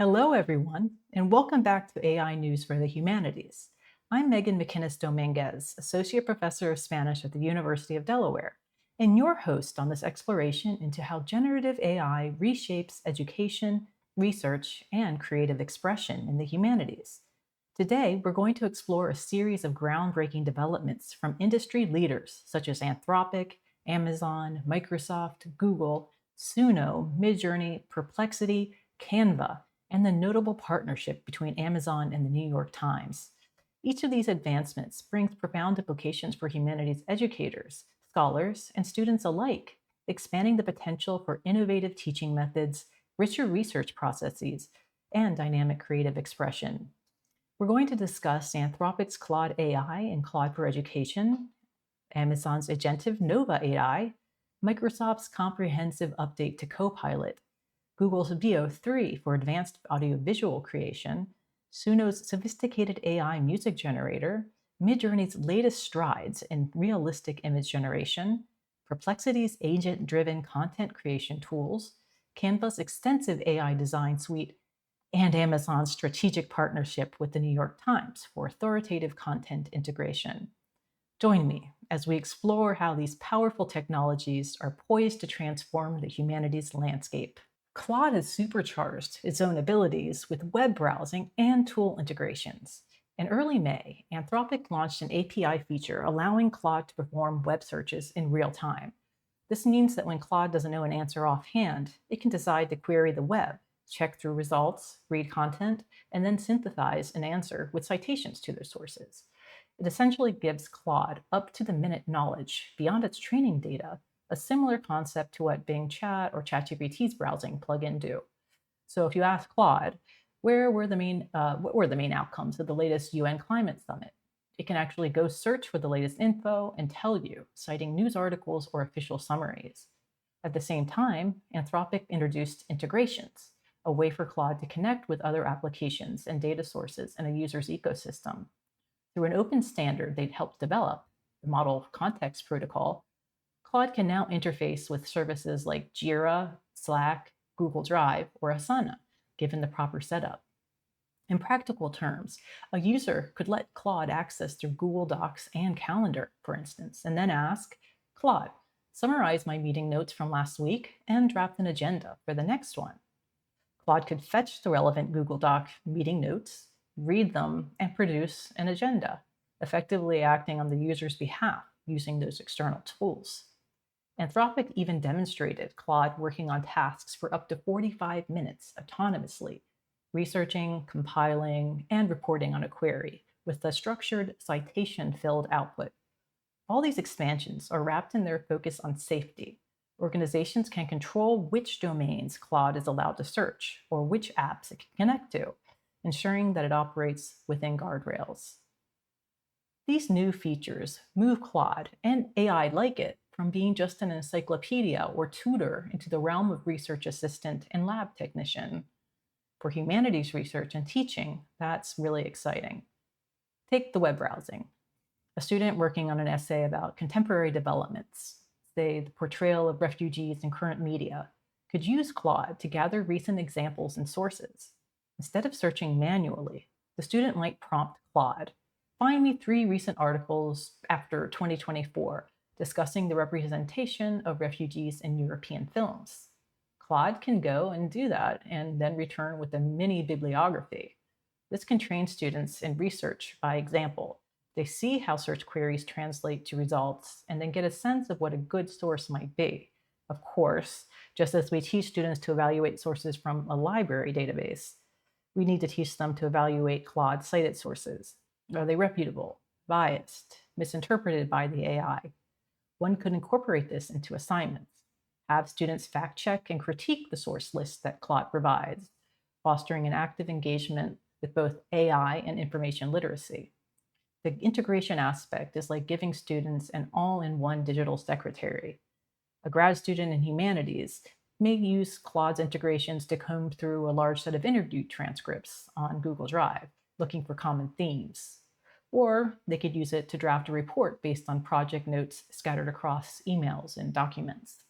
Hello, everyone, and welcome back to AI News for the Humanities. I'm Meghan McInnis-Domínguez, Associate Professor of Spanish at the University of Delaware, and your host on this exploration into how generative AI reshapes education, research, and creative expression in the humanities. Today, we're going to explore a series of groundbreaking developments from industry leaders such as Anthropic, Amazon, Microsoft, Google, Suno, Midjourney, Perplexity, Canva, and the notable partnership between Amazon and the New York Times. Each of these advancements brings profound implications for humanities educators, scholars, and students alike, expanding the potential for innovative teaching methods, richer research processes, and dynamic creative expression. We're going to discuss Anthropic's Claude AI and Claude for Education, Amazon's agentive Nova AI, Microsoft's comprehensive update to Copilot, Google's Veo 3 for advanced audiovisual creation, Suno's sophisticated AI music generator, Midjourney's latest strides in realistic image generation, Perplexity's agent-driven content creation tools, Canva's extensive AI design suite, and Amazon's strategic partnership with the New York Times for authoritative content integration. Join me as we explore how these powerful technologies are poised to transform the humanities landscape. Claude has supercharged its own abilities with web browsing and tool integrations. In early May, Anthropic launched an API feature allowing Claude to perform web searches in real time. This means that when Claude doesn't know an answer offhand, it can decide to query the web, check through results, read content, and then synthesize an answer with citations to their sources. It essentially gives Claude up-to-the-minute knowledge beyond its training data, a similar concept to what Bing Chat or ChatGPT's browsing plugin do. So if you ask Claude, what were the main outcomes of the latest UN climate summit? It can actually go search for the latest info and tell you, citing news articles or official summaries. At the same time, Anthropic introduced integrations, a way for Claude to connect with other applications and data sources in a user's ecosystem. Through an open standard they'd helped develop, the Model Context Protocol, Claude can now interface with services like Jira, Slack, Google Drive, or Asana, given the proper setup. In practical terms, a user could let Claude access through Google Docs and Calendar, for instance, and then ask, Claude, summarize my meeting notes from last week and draft an agenda for the next one. Claude could fetch the relevant Google Doc meeting notes, read them, and produce an agenda, effectively acting on the user's behalf using those external tools. Anthropic even demonstrated Claude working on tasks for up to 45 minutes autonomously, researching, compiling, and reporting on a query with a structured citation-filled output. All these expansions are wrapped in their focus on safety. Organizations can control which domains Claude is allowed to search or which apps it can connect to, ensuring that it operates within guardrails. These new features move Claude, and AI like it, from being just an encyclopedia or tutor into the realm of research assistant and lab technician. For humanities research and teaching, that's really exciting. Take the web browsing. A student working on an essay about contemporary developments, say the portrayal of refugees in current media, could use Claude to gather recent examples and sources. Instead of searching manually, the student might prompt Claude, find me 3 recent articles after 2024 discussing the representation of refugees in European films. Claude can go and do that and then return with a mini bibliography. This can train students in research by example. They see how search queries translate to results and then get a sense of what a good source might be. Of course, just as we teach students to evaluate sources from a library database, we need to teach them to evaluate Claude cited sources. Are they reputable, biased, misinterpreted by the AI? One could incorporate this into assignments. Have students fact check and critique the source list that Claude provides, fostering an active engagement with both AI and information literacy. The integration aspect is like giving students an all-in-one digital secretary. A grad student in humanities may use Claude's integrations to comb through a large set of interview transcripts on Google Drive, looking for common themes. Or they could use it to draft a report based on project notes scattered across emails and documents.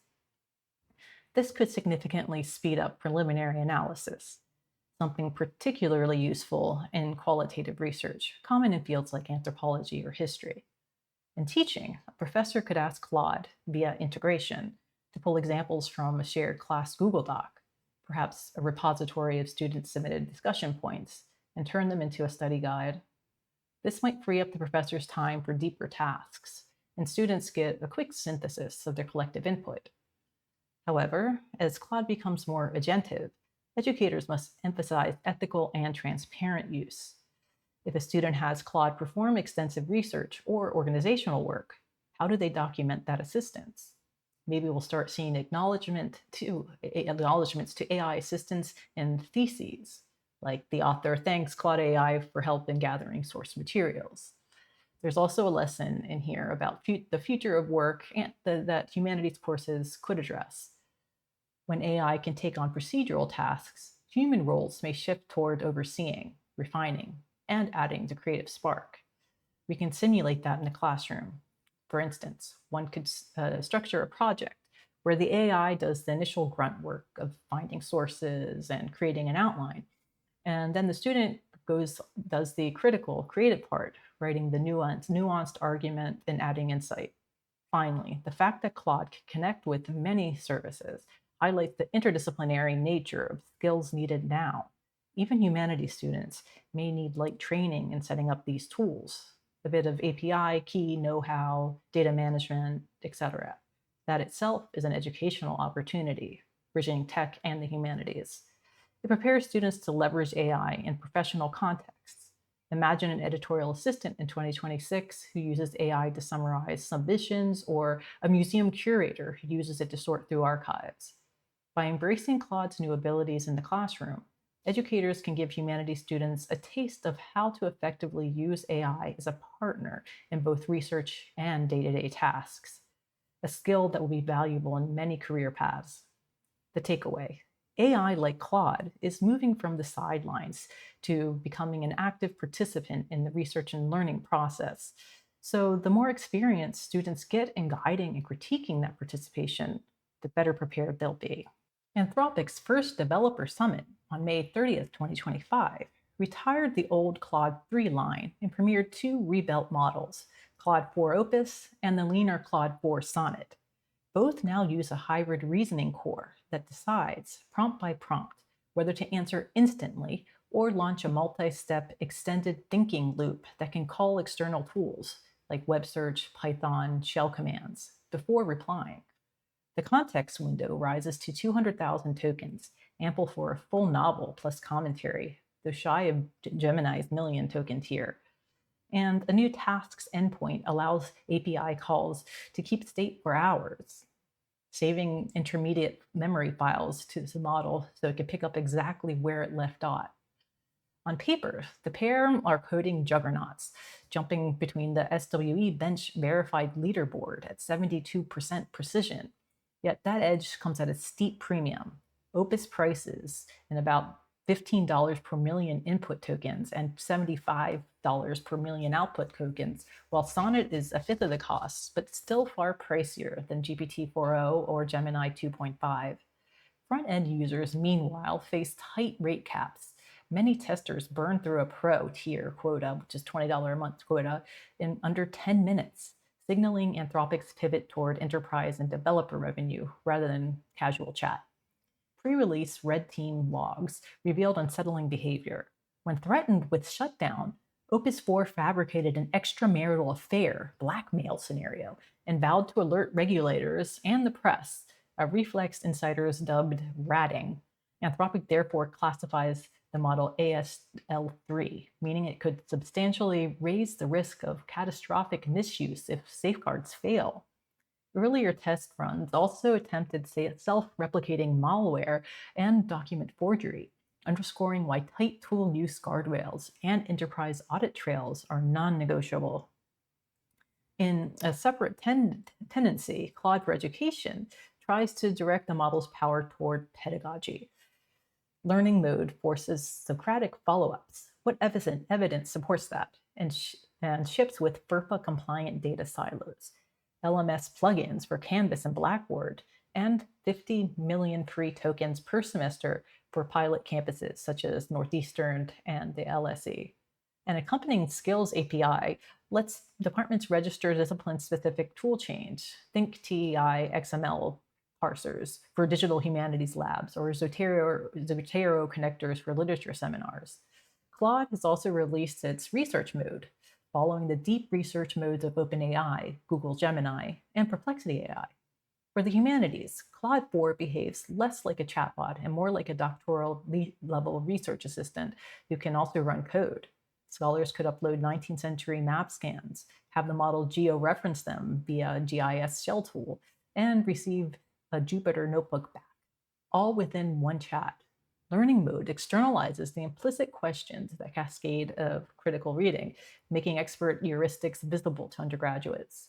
This could significantly speed up preliminary analysis. something particularly useful in qualitative research, common in fields like anthropology or history. In teaching, a professor could ask Claude via integration to pull examples from a shared class Google Doc, perhaps a repository of student-submitted discussion points, and turn them into a study guide. This might free up the professor's time for deeper tasks, and students get a quick synthesis of their collective input. However, as Claude becomes more agentive, educators must emphasize ethical and transparent use. If a student has Claude perform extensive research or organizational work, how do they document that assistance? Maybe we'll start seeing acknowledgments to AI assistants in theses, like the author thanks Claude AI for help in gathering source materials. There's also a lesson in here about the future of work that humanities courses could address. When AI can take on procedural tasks, human roles may shift toward overseeing, refining, and adding the creative spark. We can simulate that in the classroom. For instance, one could structure a project where the AI does the initial grunt work of finding sources and creating an outline, and then the student does the critical, creative part, writing the nuanced argument and adding insight. Finally, the fact that Claude can connect with many services highlights the interdisciplinary nature of skills needed now. Even humanities students may need light training in setting up these tools, a bit of API, key, know-how, data management, etc. That itself is an educational opportunity, bridging tech and the humanities. It prepares students to leverage AI in professional contexts. Imagine an editorial assistant in 2026 who uses AI to summarize submissions, or a museum curator who uses it to sort through archives. By embracing Claude's new abilities in the classroom, educators can give humanities students a taste of how to effectively use AI as a partner in both research and day-to-day tasks, a skill that will be valuable in many career paths. The takeaway: AI, like Claude, is moving from the sidelines to becoming an active participant in the research and learning process. So the more experience students get in guiding and critiquing that participation, the better prepared they'll be. Anthropic's first developer summit on May 30th, 2025, retired the old Claude 3 line and premiered two rebuilt models, Claude 4 Opus and the leaner Claude 4 Sonnet. Both now use a hybrid reasoning core that decides, prompt by prompt, whether to answer instantly or launch a multi-step extended thinking loop that can call external tools like web search, Python, shell commands before replying. The context window rises to 200,000 tokens, ample for a full novel plus commentary, though shy of Gemini's million token tier. And a new tasks endpoint allows API calls to keep state for hours, saving intermediate memory files to the model so it can pick up exactly where it left off. On paper, the pair are coding juggernauts, jumping between the SWE bench verified leaderboard at 72% precision. Yet that edge comes at a steep premium. Opus prices in about $15 per million input tokens and $75 per million output tokens, while Sonnet is a fifth of the cost, but still far pricier than GPT-4o or Gemini 2.5. Front-end users, meanwhile, face tight rate caps. Many testers burn through a pro tier quota, which is $20 a month quota, in under 10 minutes, signaling Anthropic's pivot toward enterprise and developer revenue rather than casual chat. Pre-release red team logs revealed unsettling behavior. When threatened with shutdown, Opus 4 fabricated an extramarital affair blackmail scenario and vowed to alert regulators and the press, a reflex insiders dubbed ratting. Anthropic therefore classifies the model ASL3, meaning it could substantially raise the risk of catastrophic misuse if safeguards fail. Earlier test runs also attempted self-replicating malware and document forgery, underscoring why tight tool use guardrails and enterprise audit trails are non-negotiable. In a separate tendency, Claude for Education tries to direct the model's power toward pedagogy. Learning mode forces Socratic follow-ups. What evidence supports that? And ships with FERPA-compliant data silos, LMS plugins for Canvas and Blackboard, and 50 million free tokens per semester for pilot campuses such as Northeastern and the LSE. An accompanying skills API lets departments register discipline-specific tool change. Think TEI XML parsers for digital humanities labs or Zotero connectors for literature seminars. Claude has also released its research mode, following the deep research modes of OpenAI, Google Gemini, and Perplexity AI. For the humanities, Claude 4 behaves less like a chatbot and more like a doctoral level research assistant who can also run code. Scholars could upload 19th century map scans, have the model georeference them via a GIS shell tool, and receive a Jupyter notebook back, all within one chat. Learning mode externalizes the implicit questions that cascade of critical reading, making expert heuristics visible to undergraduates.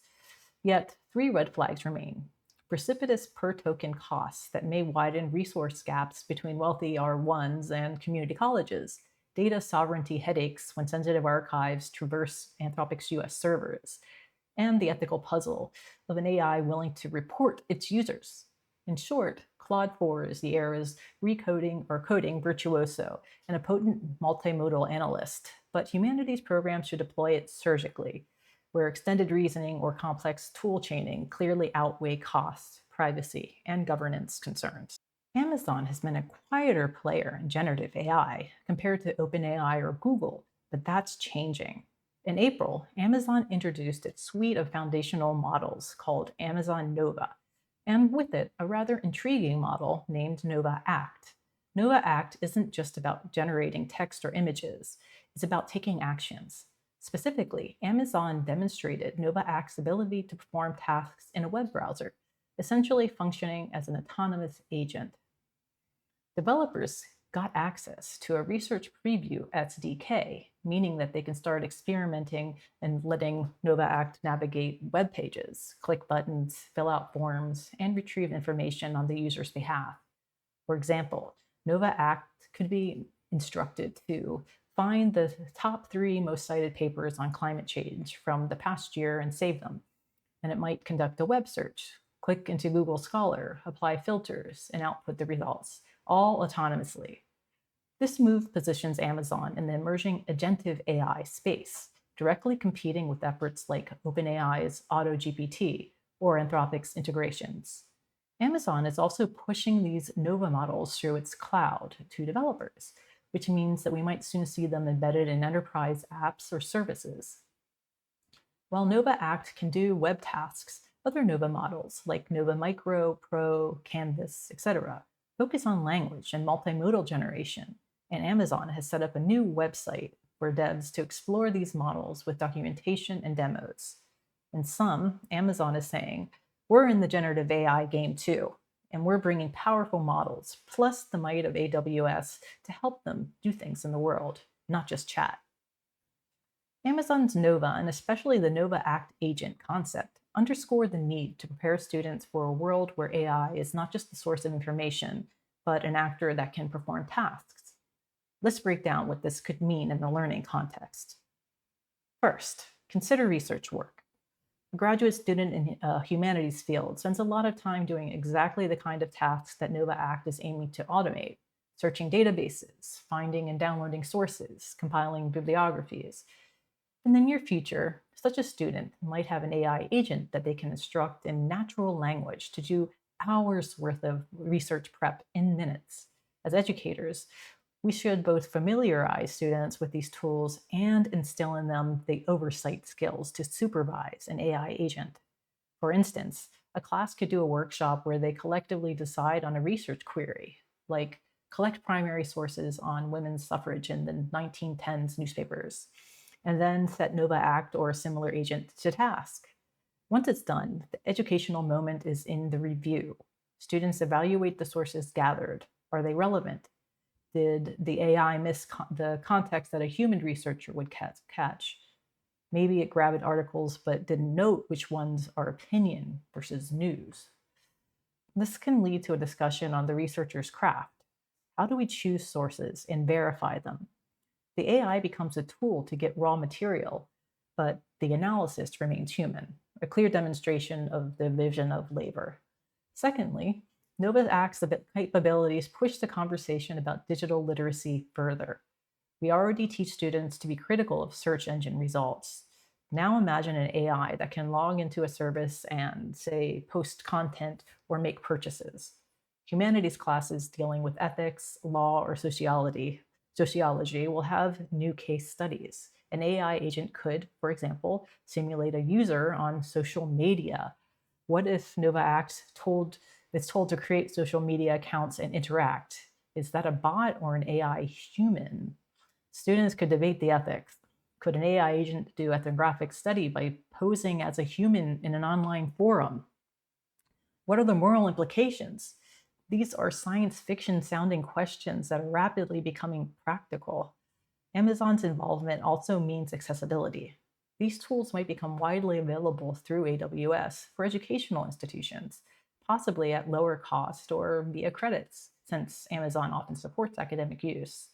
Yet, 3 red flags remain. Precipitous per-token costs that may widen resource gaps between wealthy R1s and community colleges, data sovereignty headaches when sensitive archives traverse Anthropic's US servers, and the ethical puzzle of an AI willing to report its users. In short, Claude 4 is the era's recoding or coding virtuoso and a potent multimodal analyst, but humanities programs should deploy it surgically, where extended reasoning or complex tool chaining clearly outweigh costs, privacy, and governance concerns. Amazon has been a quieter player in generative AI compared to OpenAI or Google, but that's changing. In April, Amazon introduced its suite of foundational models called Amazon Nova, and with it, a rather intriguing model named Nova Act. Nova Act isn't just about generating text or images, it's about taking actions. Specifically, Amazon demonstrated Nova Act's ability to perform tasks in a web browser, essentially functioning as an autonomous agent. Developers got access to a research preview SDK, meaning that they can start experimenting and letting Nova Act navigate web pages, click buttons, fill out forms, and retrieve information on the user's behalf. For example, Nova Act could be instructed to find the top 3 most cited papers on climate change from the past year and save them. And it might conduct a web search, click into Google Scholar, apply filters, and output the results, all autonomously. This move positions Amazon in the emerging agentive AI space, directly competing with efforts like OpenAI's AutoGPT or Anthropic's integrations. Amazon is also pushing these Nova models through its cloud to developers, which means that we might soon see them embedded in enterprise apps or services. While Nova Act can do web tasks, other Nova models like Nova Micro, Pro, Canvas, etc., focus on language and multimodal generation, and Amazon has set up a new website for devs to explore these models with documentation and demos. In sum, Amazon is saying, we're in the generative AI game too, and we're bringing powerful models, plus the might of AWS, to help them do things in the world, not just chat. Amazon's Nova, and especially the Nova Act agent concept, underscore the need to prepare students for a world where AI is not just the source of information, but an actor that can perform tasks. Let's break down what this could mean in the learning context. First, consider research work. A graduate student in a humanities field spends a lot of time doing exactly the kind of tasks that Nova Act is aiming to automate: searching databases, finding and downloading sources, compiling bibliographies. In the near future, such a student might have an AI agent that they can instruct in natural language to do hours worth of research prep in minutes. As educators, we should both familiarize students with these tools and instill in them the oversight skills to supervise an AI agent. For instance, a class could do a workshop where they collectively decide on a research query, like collect primary sources on women's suffrage in the 1910s newspapers, and then set Nova Act or a similar agent to task. Once it's done, the educational moment is in the review. Students evaluate the sources gathered. Are they relevant? Did the AI miss the context that a human researcher would catch? Maybe it grabbed articles but didn't note which ones are opinion versus news. This can lead to a discussion on the researcher's craft. How do we choose sources and verify them? The AI becomes a tool to get raw material, but the analysis remains human, a clear demonstration of the division of labor. Secondly, Nova Act's capabilities push the conversation about digital literacy further. We already teach students to be critical of search engine results. Now imagine an AI that can log into a service and, say, post content or make purchases. Humanities classes dealing with ethics, law, or sociology will have new case studies. An AI agent could, for example, simulate a user on social media. What if Nova Act is told to create social media accounts and interact? Is that a bot or an AI human? Students could debate the ethics. Could an AI agent do ethnographic study by posing as a human in an online forum? What are the moral implications? These are science fiction sounding questions that are rapidly becoming practical. Amazon's involvement also means accessibility. These tools might become widely available through AWS for educational institutions, possibly at lower cost or via credits, since Amazon often supports academic use.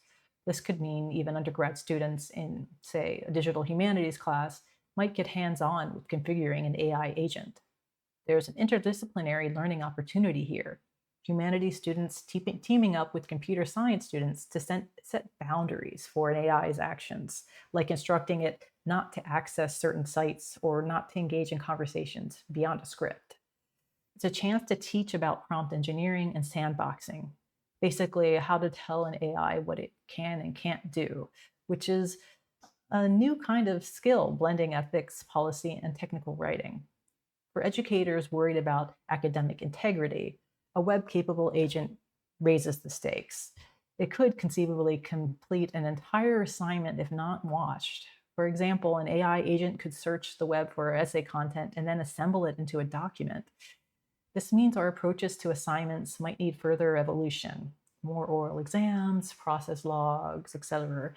This could mean even undergrad students in, say, a digital humanities class might get hands on with configuring an AI agent. There's an interdisciplinary learning opportunity here. Humanities students teaming up with computer science students to set boundaries for an AI's actions, like instructing it not to access certain sites or not to engage in conversations beyond a script. It's a chance to teach about prompt engineering and sandboxing, basically how to tell an AI what it can and can't do, which is a new kind of skill blending ethics, policy, and technical writing. For educators worried about academic integrity, a web-capable agent raises the stakes. It could conceivably complete an entire assignment if not watched. For example, an AI agent could search the web for essay content and then assemble it into a document. This means our approaches to assignments might need further evolution, more oral exams, process logs, etc.,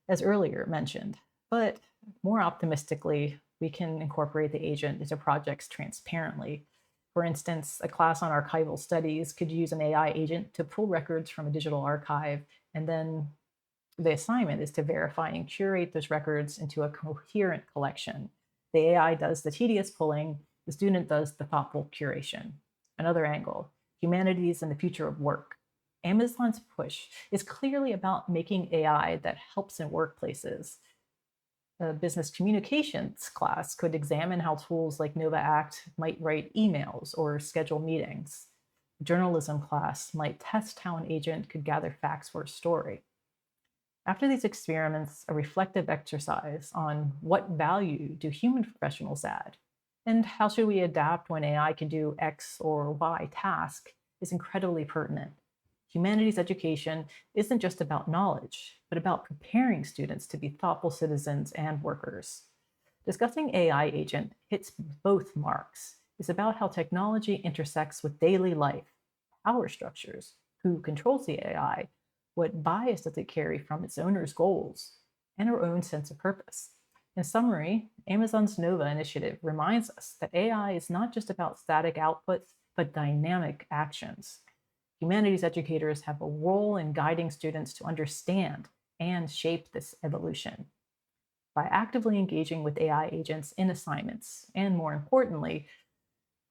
as earlier mentioned. But more optimistically, we can incorporate the agent into projects transparently. For instance, a class on archival studies could use an AI agent to pull records from a digital archive, and then the assignment is to verify and curate those records into a coherent collection. The AI does the tedious pulling, the student does the thoughtful curation. Another angle, humanities and the future of work. Amazon's push is clearly about making AI that helps in workplaces. A business communications class could examine how tools like Nova Act might write emails or schedule meetings. A journalism class might test how an agent could gather facts for a story. After these experiments, a reflective exercise on what value do human professionals add, and how should we adapt when AI can do X or Y task is incredibly pertinent. Humanities education isn't just about knowledge, but about preparing students to be thoughtful citizens and workers. Discussing AI agent hits both marks. It's about how technology intersects with daily life, power structures, who controls the AI, what bias does it carry from its owner's goals, and our own sense of purpose. In summary, Amazon's Nova initiative reminds us that AI is not just about static outputs, but dynamic actions. Humanities educators have a role in guiding students to understand and shape this evolution. By actively engaging with AI agents in assignments, and more importantly,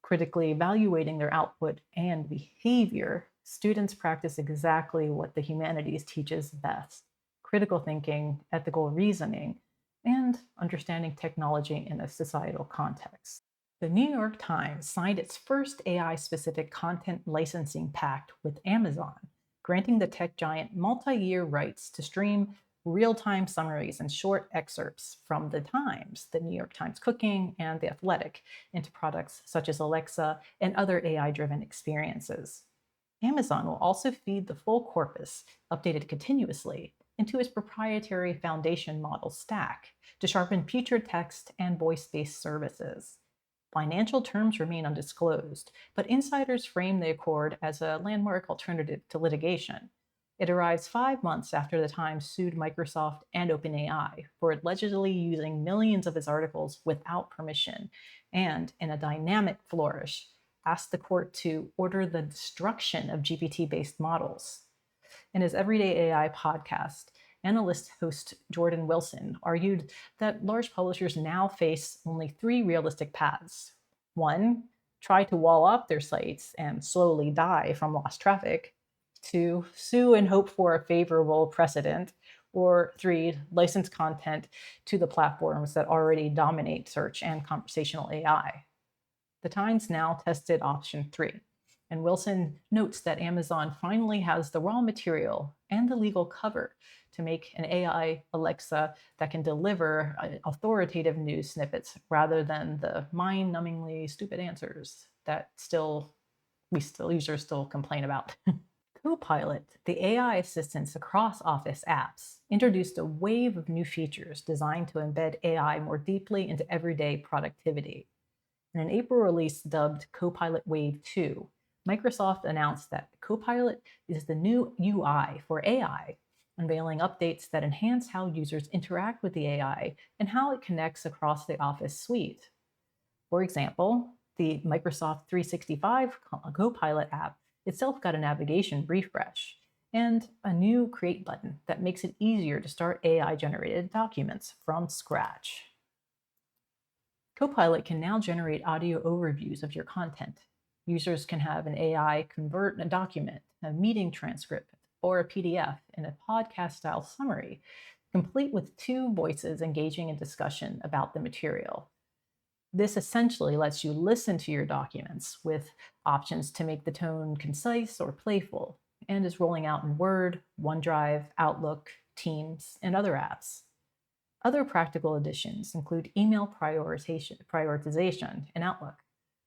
critically evaluating their output and behavior, students practice exactly what the humanities teaches best: critical thinking, ethical reasoning, and understanding technology in a societal context. The New York Times signed its first AI-specific content licensing pact with Amazon, granting the tech giant multi-year rights to stream real-time summaries and short excerpts from The Times, the New York Times Cooking, and The Athletic into products such as Alexa and other AI-driven experiences. Amazon will also feed the full corpus, updated continuously, into its proprietary foundation model stack to sharpen future text and voice-based services. Financial terms remain undisclosed, but insiders frame the accord as a landmark alternative to litigation. It arrives 5 months after the Times sued Microsoft and OpenAI for allegedly using millions of its articles without permission, and, in a dynamic flourish, asked the court to order the destruction of GPT-based models. In his Everyday AI podcast, analyst host Jordan Wilson argued that large publishers now face only three realistic paths. One, try to wall up their sites and slowly die from lost traffic, 2, sue and hope for a favorable precedent, or 3, license content to the platforms that already dominate search and conversational AI. The Times now tested option 3, and Wilson notes that Amazon finally has the raw material and the legal cover to make an AI Alexa that can deliver authoritative news snippets rather than the mind-numbingly stupid answers that users still complain about. Copilot, the AI assistants across Office apps, introduced a wave of new features designed to embed AI more deeply into everyday productivity. In an April release dubbed Copilot Wave 2, Microsoft announced that Copilot is the new UI for AI, unveiling updates that enhance how users interact with the AI and how it connects across the Office suite. For example, the Microsoft 365 Copilot app itself got a navigation refresh and a new Create button that makes it easier to start AI-generated documents from scratch. Copilot can now generate audio overviews of your content. Users can have an AI convert a document, a meeting transcript, or a PDF in a podcast-style summary, complete with 2 voices engaging in discussion about the material. This essentially lets you listen to your documents with options to make the tone concise or playful, and is rolling out in Word, OneDrive, Outlook, Teams, and other apps. Other practical additions include email prioritization in Outlook.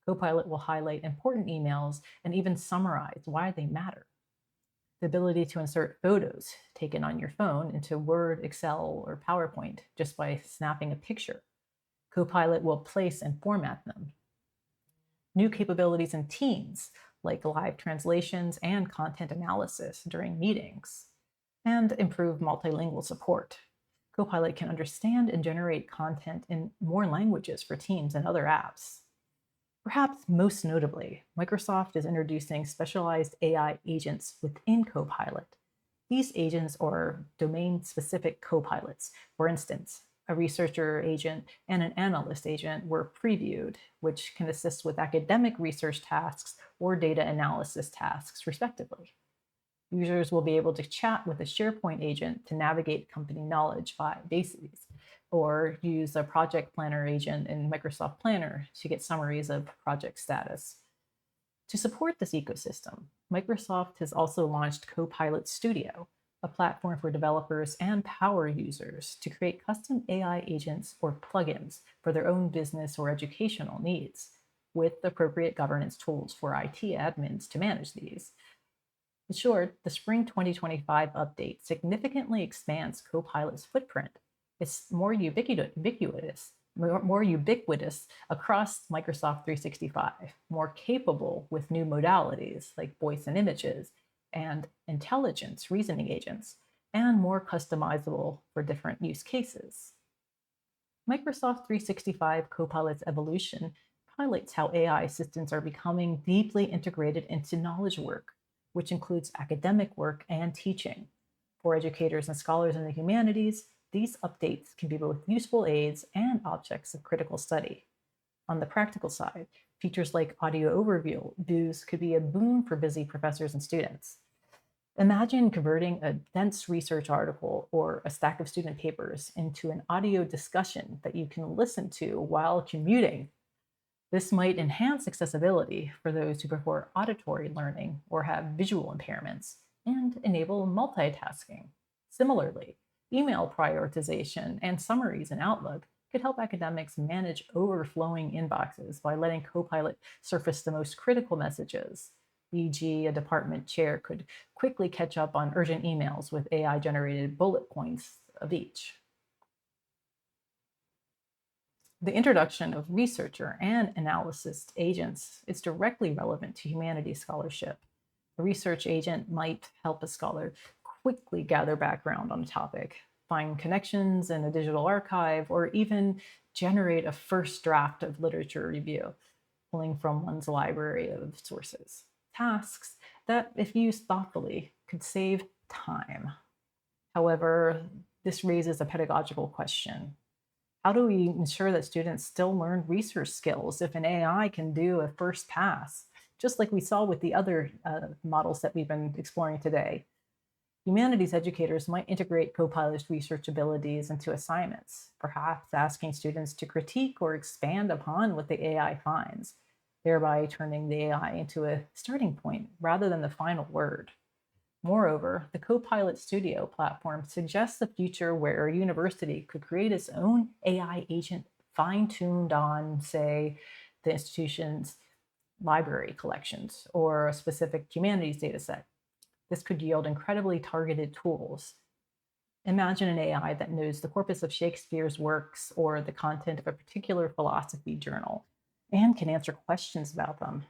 Copilot will highlight important emails and even summarize why they matter. The ability to insert photos taken on your phone into Word, Excel, or PowerPoint just by snapping a picture. Copilot will place and format them. New capabilities in Teams, like live translations and content analysis during meetings, and improved multilingual support. Copilot can understand and generate content in more languages for Teams and other apps. Perhaps most notably, Microsoft is introducing specialized AI agents within Copilot. These agents are domain-specific copilots. For instance, a researcher agent and an analyst agent were previewed, which can assist with academic research tasks or data analysis tasks, respectively. Users will be able to chat with a SharePoint agent to navigate company knowledge bases, or use a project planner agent in Microsoft Planner to get summaries of project status. To support this ecosystem, Microsoft has also launched Copilot Studio, a platform for developers and power users to create custom AI agents or plugins for their own business or educational needs, with appropriate governance tools for IT admins to manage these. In short, the spring 2025 update significantly expands Copilot's footprint. It's more ubiquitous across Microsoft 365, more capable with new modalities like voice and images and intelligence reasoning agents, and more customizable for different use cases. Microsoft 365 Copilot's evolution highlights how AI assistants are becoming deeply integrated into knowledge work, which includes academic work and teaching. For educators and scholars in the humanities, these updates can be both useful aids and objects of critical study. On the practical side, features like audio overviews could be a boon for busy professors and students. Imagine converting a dense research article or a stack of student papers into an audio discussion that you can listen to while commuting. This might enhance accessibility for those who prefer auditory learning or have visual impairments, and enable multitasking. Similarly, email prioritization and summaries in Outlook could help academics manage overflowing inboxes by letting Copilot surface the most critical messages. E.g., a department chair could quickly catch up on urgent emails with AI-generated bullet points of each. The introduction of researcher and analyst agents is directly relevant to humanities scholarship. A research agent might help a scholar quickly gather background on a topic, find connections in a digital archive, or even generate a first draft of literature review, pulling from one's library of sources. Tasks that, if used thoughtfully, could save time. However, this raises a pedagogical question. How do we ensure that students still learn research skills if an AI can do a first pass, just like we saw with the other models that we've been exploring today? Humanities educators might integrate Copilot's research abilities into assignments, perhaps asking students to critique or expand upon what the AI finds, thereby turning the AI into a starting point rather than the final word. Moreover, the Copilot Studio platform suggests a future where a university could create its own AI agent fine tuned on, say, the institution's library collections or a specific humanities dataset. This could yield incredibly targeted tools. Imagine an AI that knows the corpus of Shakespeare's works or the content of a particular philosophy journal and can answer questions about them.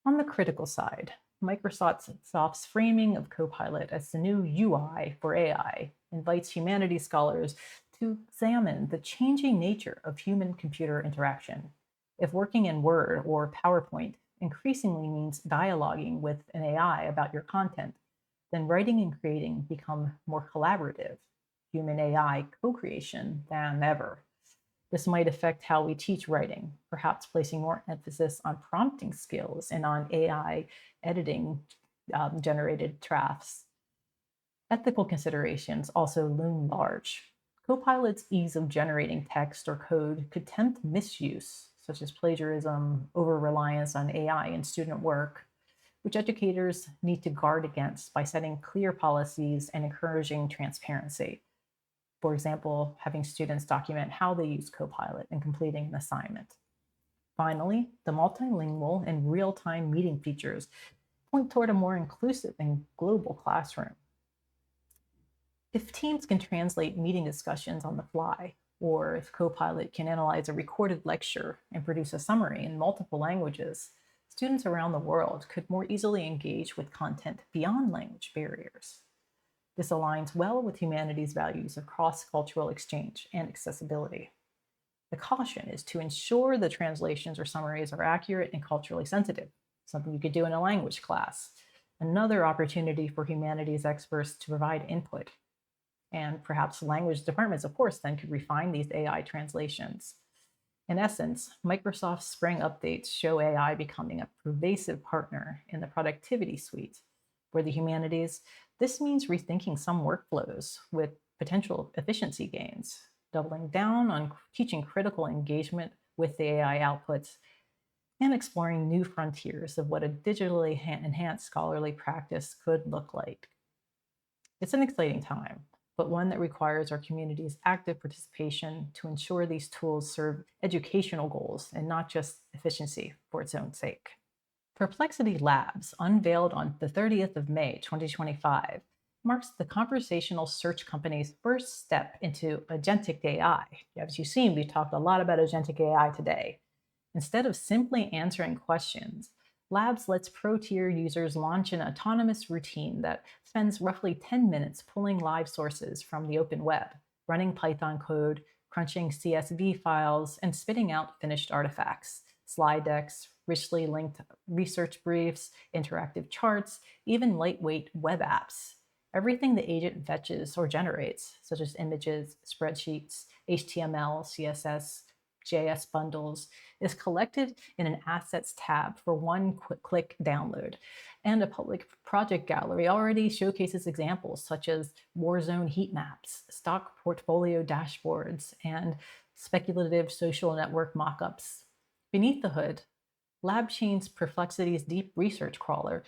On the critical side, Microsoft's framing of Copilot as the new UI for AI invites humanities scholars to examine the changing nature of human computer interaction. If working in Word or PowerPoint increasingly means dialoguing with an AI about your content, then writing and creating become more collaborative, human AI co creation than ever. This might affect how we teach writing, perhaps placing more emphasis on prompting skills and on AI editing generated drafts. Ethical considerations also loom large. Copilot's ease of generating text or code could tempt misuse, such as plagiarism, over reliance on AI in student work, which educators need to guard against by setting clear policies and encouraging transparency. For example, having students document how they use Copilot in completing an assignment. Finally, the multilingual and real-time meeting features point toward a more inclusive and global classroom. If teams can translate meeting discussions on the fly, or if Copilot can analyze a recorded lecture and produce a summary in multiple languages, students around the world could more easily engage with content beyond language barriers. This aligns well with humanities' values of cross-cultural exchange and accessibility. The caution is to ensure the translations or summaries are accurate and culturally sensitive, something you could do in a language class. Another opportunity for humanities experts to provide input. And perhaps language departments, of course, then could refine these AI translations. In essence, Microsoft's spring updates show AI becoming a pervasive partner in the productivity suite. For the humanities, this means rethinking some workflows with potential efficiency gains, doubling down on teaching critical engagement with the AI outputs, and exploring new frontiers of what a digitally enhanced scholarly practice could look like. It's an exciting time, but one that requires our community's active participation to ensure these tools serve educational goals and not just efficiency for its own sake. Perplexity Labs, unveiled on the 30th of May, 2025, marks the conversational search company's first step into agentic AI. As you've seen, we talked a lot about agentic AI today. Instead of simply answering questions, Labs lets pro-tier users launch an autonomous routine that spends roughly 10 minutes pulling live sources from the open web, running Python code, crunching CSV files, and spitting out finished artifacts, slide decks, richly linked research briefs, interactive charts, even lightweight web apps. Everything the agent fetches or generates, such as images, spreadsheets, HTML, CSS, JS bundles, is collected in an Assets tab for one click download. And a public project gallery already showcases examples such as Warzone heat maps, stock portfolio dashboards, and speculative social network mockups. Beneath the hood, LabChain's Perplexity's deep research crawler,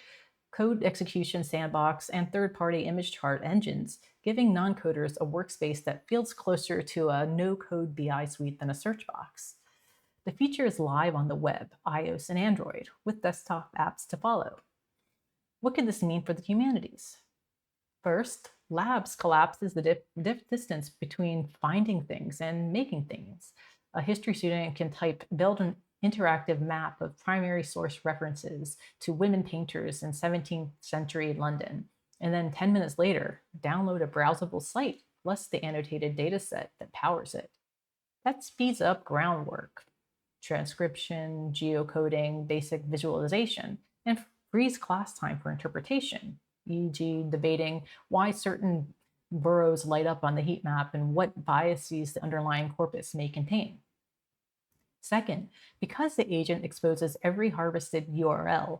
code execution sandbox, and third-party image chart engines, giving non-coders a workspace that feels closer to a no-code BI suite than a search box. The feature is live on the web, iOS, and Android, with desktop apps to follow. What could this mean for the humanities? First, Labs collapses the distance between finding things and making things. A history student can build an interactive map of primary source references to women painters in 17th century London, and then 10 minutes later, download a browsable site plus the annotated dataset that powers it. That speeds up groundwork, transcription, geocoding, basic visualization, and frees class time for interpretation, e.g., debating why certain boroughs light up on the heat map and what biases the underlying corpus may contain. Second, because the agent exposes every harvested URL,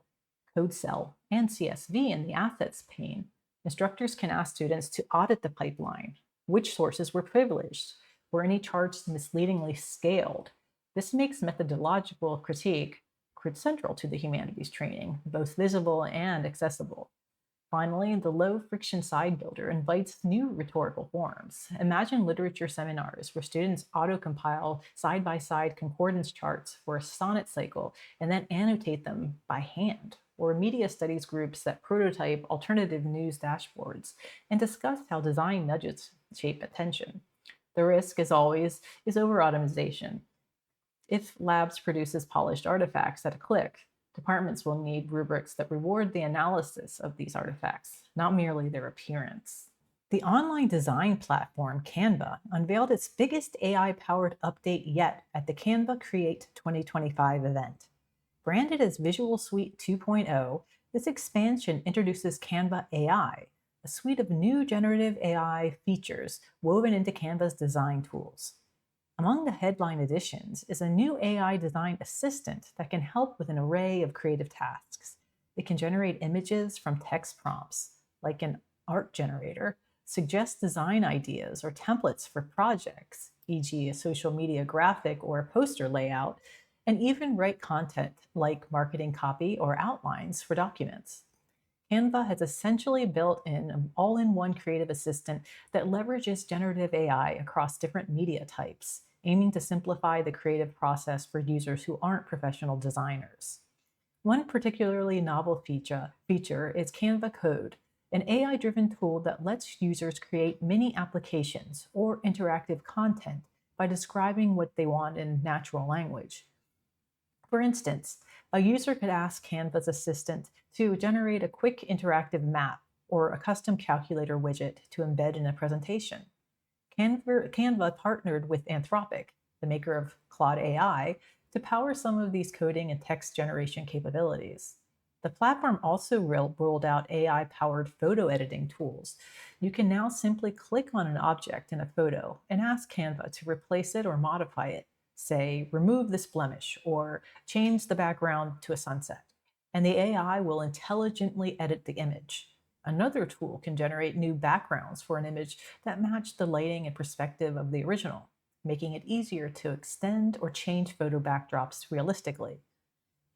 code cell, and CSV in the assets pane, instructors can ask students to audit the pipeline, which sources were privileged, were any charts misleadingly scaled. This makes methodological critique central to the humanities training, both visible and accessible. Finally, the low friction side builder invites new rhetorical forms. Imagine literature seminars where students auto compile side by side concordance charts for a sonnet cycle and then annotate them by hand, or media studies groups that prototype alternative news dashboards and discuss how design nudges shape attention. The risk, as always, is over automation. If labs produces polished artifacts at a click, departments will need rubrics that reward the analysis of these artifacts, not merely their appearance. The online design platform Canva unveiled its biggest AI-powered update yet at the Canva Create 2025 event. Branded as Visual Suite 2.0, this expansion introduces Canva AI, a suite of new generative AI features woven into Canva's design tools. Among the headline additions is a new AI design assistant that can help with an array of creative tasks. It can generate images from text prompts, like an art generator, suggest design ideas or templates for projects, e.g., a social media graphic or a poster layout, and even write content like marketing copy or outlines for documents. Canva has essentially built in an all-in-one creative assistant that leverages generative AI across different media types, aiming to simplify the creative process for users who aren't professional designers. One particularly novel feature is Canva Code, an AI-driven tool that lets users create mini applications or interactive content by describing what they want in natural language. For instance, a user could ask Canva's assistant to generate a quick interactive map or a custom calculator widget to embed in a presentation. Canva partnered with Anthropic, the maker of Claude AI, to power some of these coding and text generation capabilities. The platform also rolled out AI-powered photo editing tools. You can now simply click on an object in a photo and ask Canva to replace it or modify it. Say, remove this blemish or change the background to a sunset, and the AI will intelligently edit the image. Another tool can generate new backgrounds for an image that match the lighting and perspective of the original, making it easier to extend or change photo backdrops realistically.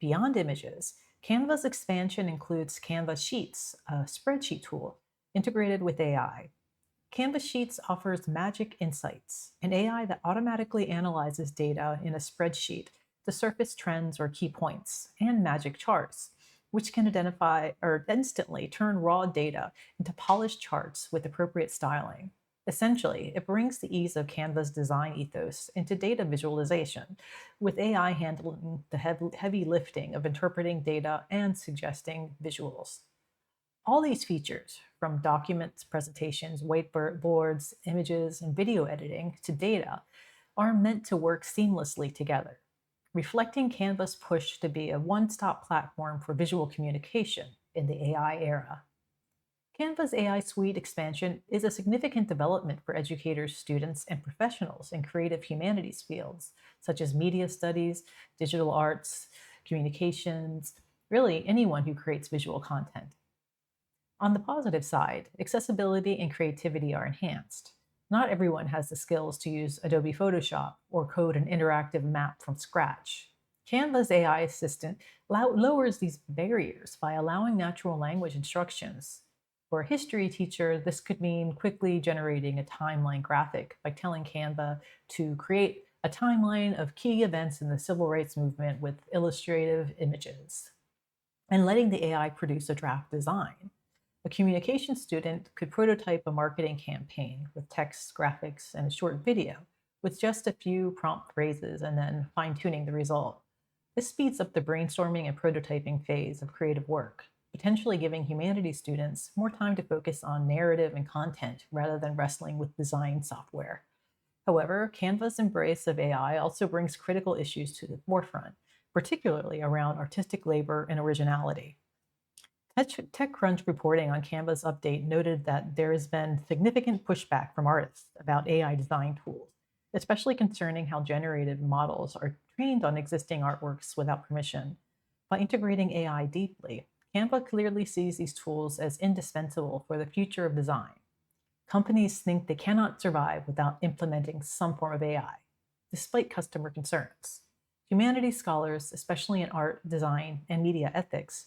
Beyond images, Canva's expansion includes Canva Sheets, a spreadsheet tool integrated with AI. Canva Sheets offers Magic Insights, an AI that automatically analyzes data in a spreadsheet to surface trends or key points, and Magic Charts, which can identify or instantly turn raw data into polished charts with appropriate styling. Essentially, it brings the ease of Canva's design ethos into data visualization, with AI handling the heavy lifting of interpreting data and suggesting visuals. All these features, from documents, presentations, whiteboards, images, and video editing to data, are meant to work seamlessly together, reflecting Canva's push to be a one-stop platform for visual communication in the AI era. Canva's AI Suite expansion is a significant development for educators, students, and professionals in creative humanities fields, such as media studies, digital arts, communications, really anyone who creates visual content. On the positive side, accessibility and creativity are enhanced. Not everyone has the skills to use Adobe Photoshop or code an interactive map from scratch. Canva's AI assistant lowers these barriers by allowing natural language instructions. For a history teacher, this could mean quickly generating a timeline graphic by telling Canva to create a timeline of key events in the civil rights movement with illustrative images, and letting the AI produce a draft design. A communication student could prototype a marketing campaign with text, graphics, and a short video with just a few prompt phrases and then fine-tuning the result. This speeds up the brainstorming and prototyping phase of creative work, potentially giving humanities students more time to focus on narrative and content rather than wrestling with design software. However, Canva's embrace of AI also brings critical issues to the forefront, particularly around artistic labor and originality. TechCrunch reporting on Canva's update noted that there has been significant pushback from artists about AI design tools, especially concerning how generative models are trained on existing artworks without permission. By integrating AI deeply, Canva clearly sees these tools as indispensable for the future of design. Companies think they cannot survive without implementing some form of AI, despite customer concerns. Humanities scholars, especially in art, design, and media ethics,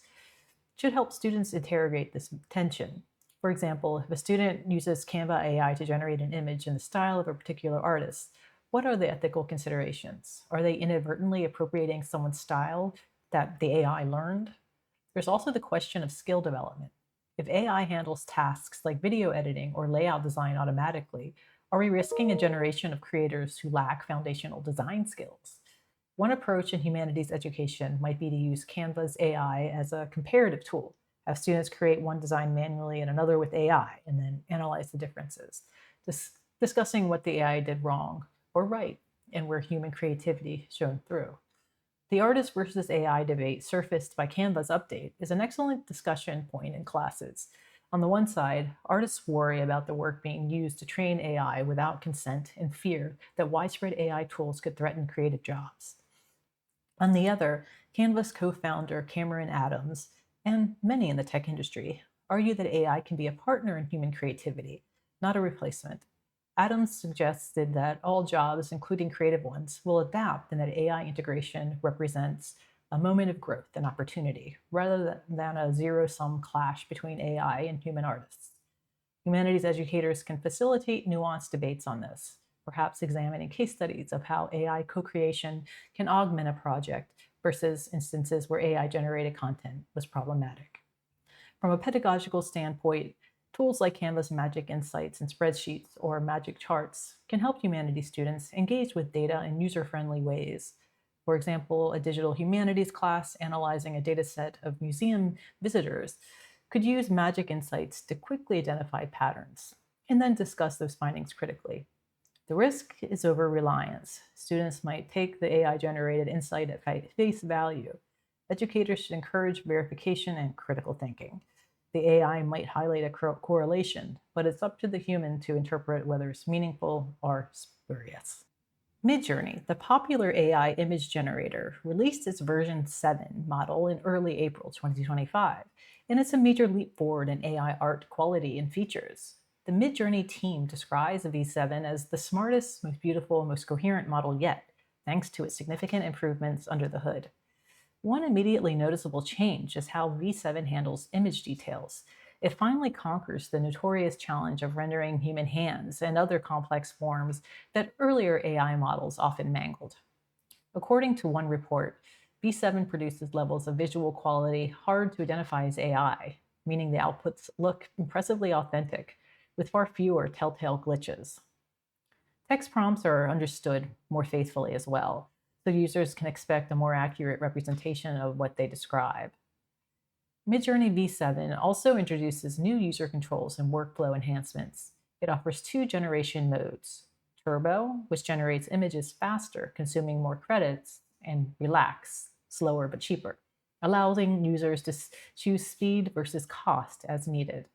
should help students interrogate this tension. For example, if a student uses Canva AI to generate an image in the style of a particular artist, what are the ethical considerations? Are they inadvertently appropriating someone's style that the AI learned? There's also the question of skill development. If AI handles tasks like video editing or layout design automatically, are we risking a generation of creators who lack foundational design skills? One approach in humanities education might be to use Canva's AI as a comparative tool. Have students create one design manually and another with AI, and then analyze the differences, discussing what the AI did wrong or right, and where human creativity shone through. The artist versus AI debate surfaced by Canva's update is an excellent discussion point in classes. On the one side, artists worry about the work being used to train AI without consent and fear that widespread AI tools could threaten creative jobs. On the other, Canva's co-founder Cameron Adams, and many in the tech industry, argue that AI can be a partner in human creativity, not a replacement. Adams suggested that all jobs, including creative ones, will adapt and that AI integration represents a moment of growth and opportunity, rather than a zero-sum clash between AI and human artists. Humanities educators can facilitate nuanced debates on this, perhaps examining case studies of how AI co-creation can augment a project versus instances where AI-generated content was problematic. From a pedagogical standpoint, tools like Canva's Magic Insights and spreadsheets or Magic Charts can help humanities students engage with data in user-friendly ways. For example, a digital humanities class analyzing a dataset of museum visitors could use Magic Insights to quickly identify patterns and then discuss those findings critically. The risk is over-reliance. Students might take the AI-generated insight at face value. Educators should encourage verification and critical thinking. The AI might highlight a correlation, but it's up to the human to interpret whether it's meaningful or spurious. Midjourney, the popular AI image generator, released its version 7 model in early April 2025, and it's a major leap forward in AI art quality and features. The Midjourney team describes the V7 as the smartest, most beautiful, most coherent model yet, thanks to its significant improvements under the hood. One immediately noticeable change is how V7 handles image details. It finally conquers the notorious challenge of rendering human hands and other complex forms that earlier AI models often mangled. According to one report, V7 produces levels of visual quality hard to identify as AI, meaning the outputs look impressively authentic, with far fewer telltale glitches. Text prompts are understood more faithfully as well, so users can expect a more accurate representation of what they describe. Midjourney V7 also introduces new user controls and workflow enhancements. It offers 2 generation modes: Turbo, which generates images faster, consuming more credits, and Relax, slower but cheaper, allowing users to choose speed versus cost as needed.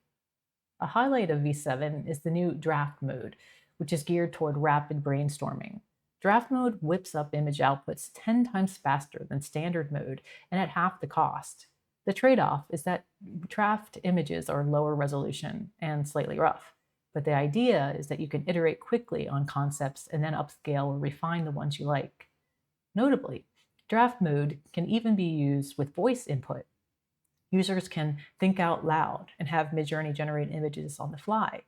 A highlight of V7 is the new Draft mode, which is geared toward rapid brainstorming. Draft mode whips up image outputs 10 times faster than standard mode and at half the cost. The trade-off is that draft images are lower resolution and slightly rough, but the idea is that you can iterate quickly on concepts and then upscale or refine the ones you like. Notably, draft mode can even be used with voice input. Users can think out loud and have Midjourney generate images on the fly,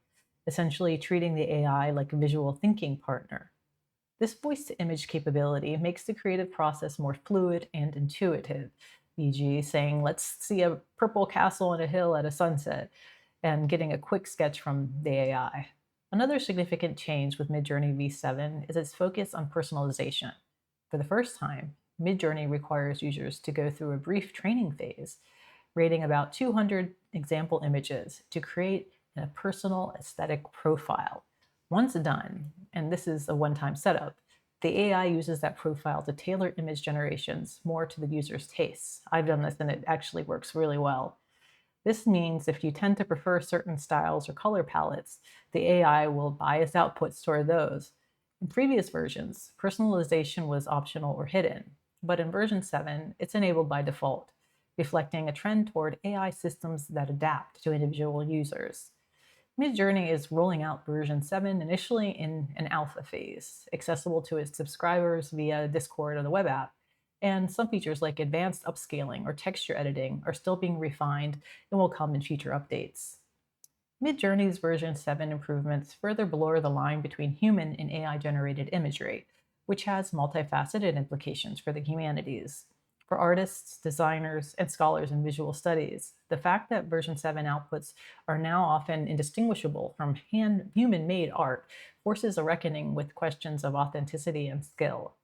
essentially treating the AI like a visual thinking partner. This voice-to-image capability makes the creative process more fluid and intuitive, e.g. saying, let's see a purple castle on a hill at a sunset, and getting a quick sketch from the AI. Another significant change with Midjourney V7 is its focus on personalization. For the first time, Midjourney requires users to go through a brief training phase, rating about 200 example images to create a personal aesthetic profile. Once done, and this is a one-time setup, the AI uses that profile to tailor image generations more to the user's tastes. I've done this and it actually works really well. This means if you tend to prefer certain styles or color palettes, the AI will bias outputs toward those. In previous versions, personalization was optional or hidden, but in version 7, it's enabled by default, reflecting a trend toward AI systems that adapt to individual users. Midjourney is rolling out version 7 initially in an alpha phase, accessible to its subscribers via Discord or the web app. And some features like advanced upscaling or texture editing are still being refined and will come in future updates. Midjourney's version 7 improvements further blur the line between human and AI generated imagery, which has multifaceted implications for the humanities. For artists, designers, and scholars in visual studies, the fact that version 7 outputs are now often indistinguishable from human made art forces a reckoning with questions of authenticity and skill.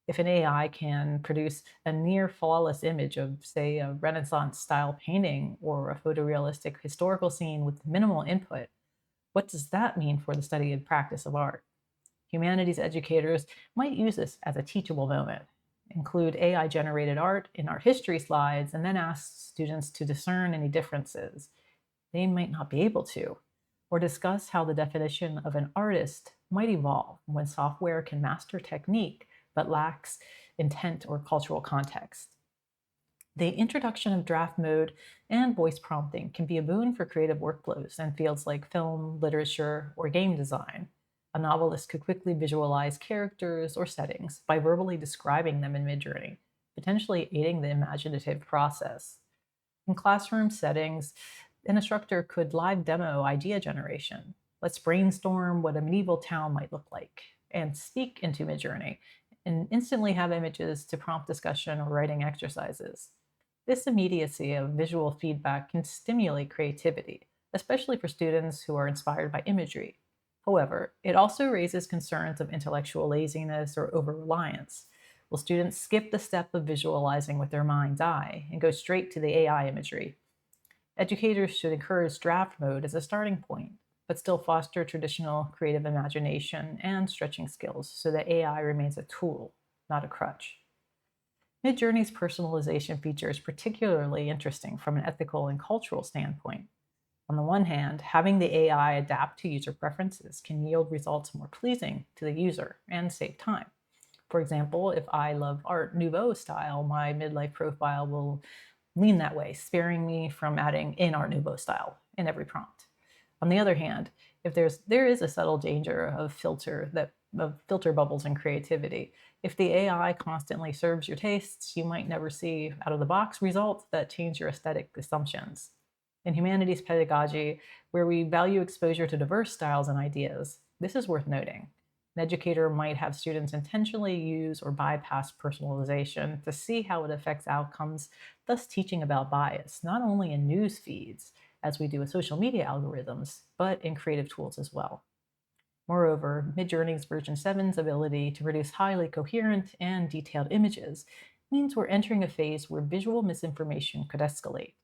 If an AI can produce a near flawless image of, say, a Renaissance style painting or a photorealistic historical scene with minimal input, what does that mean for the study and practice of art? Humanities educators might use this as a teachable moment. Include AI generated art in art history slides and then ask students to discern any differences. They might not be able to. Or discuss how the definition of an artist might evolve when software can master technique but lacks intent or cultural context. The introduction of draft mode and voice prompting can be a boon for creative workflows in fields like film, literature, or game design. A novelist could quickly visualize characters or settings by verbally describing them in Midjourney, potentially aiding the imaginative process. In classroom settings, an instructor could live demo idea generation. Let's brainstorm what a medieval town might look like and speak into Midjourney and instantly have images to prompt discussion or writing exercises. This immediacy of visual feedback can stimulate creativity, especially for students who are inspired by imagery. However, it also raises concerns of intellectual laziness or over reliance. Will students skip the step of visualizing with their mind's eye and go straight to the AI imagery? Educators should encourage draft mode as a starting point, but still foster traditional creative imagination and stretching skills so that AI remains a tool, not a crutch. Midjourney's personalization feature is particularly interesting from an ethical and cultural standpoint. On the one hand, having the AI adapt to user preferences can yield results more pleasing to the user and save time. For example, if I love Art Nouveau style, my midlife profile will lean that way, sparing me from adding in Art Nouveau style in every prompt. On the other hand, if there is a subtle danger of filter bubbles in creativity. If the AI constantly serves your tastes, you might never see out of the box results that change your aesthetic assumptions. In humanities pedagogy, where we value exposure to diverse styles and ideas, this is worth noting. An educator might have students intentionally use or bypass personalization to see how it affects outcomes, thus teaching about bias, not only in news feeds, as we do with social media algorithms, but in creative tools as well. Moreover, Midjourney's version 7's ability to produce highly coherent and detailed images means we're entering a phase where visual misinformation could escalate.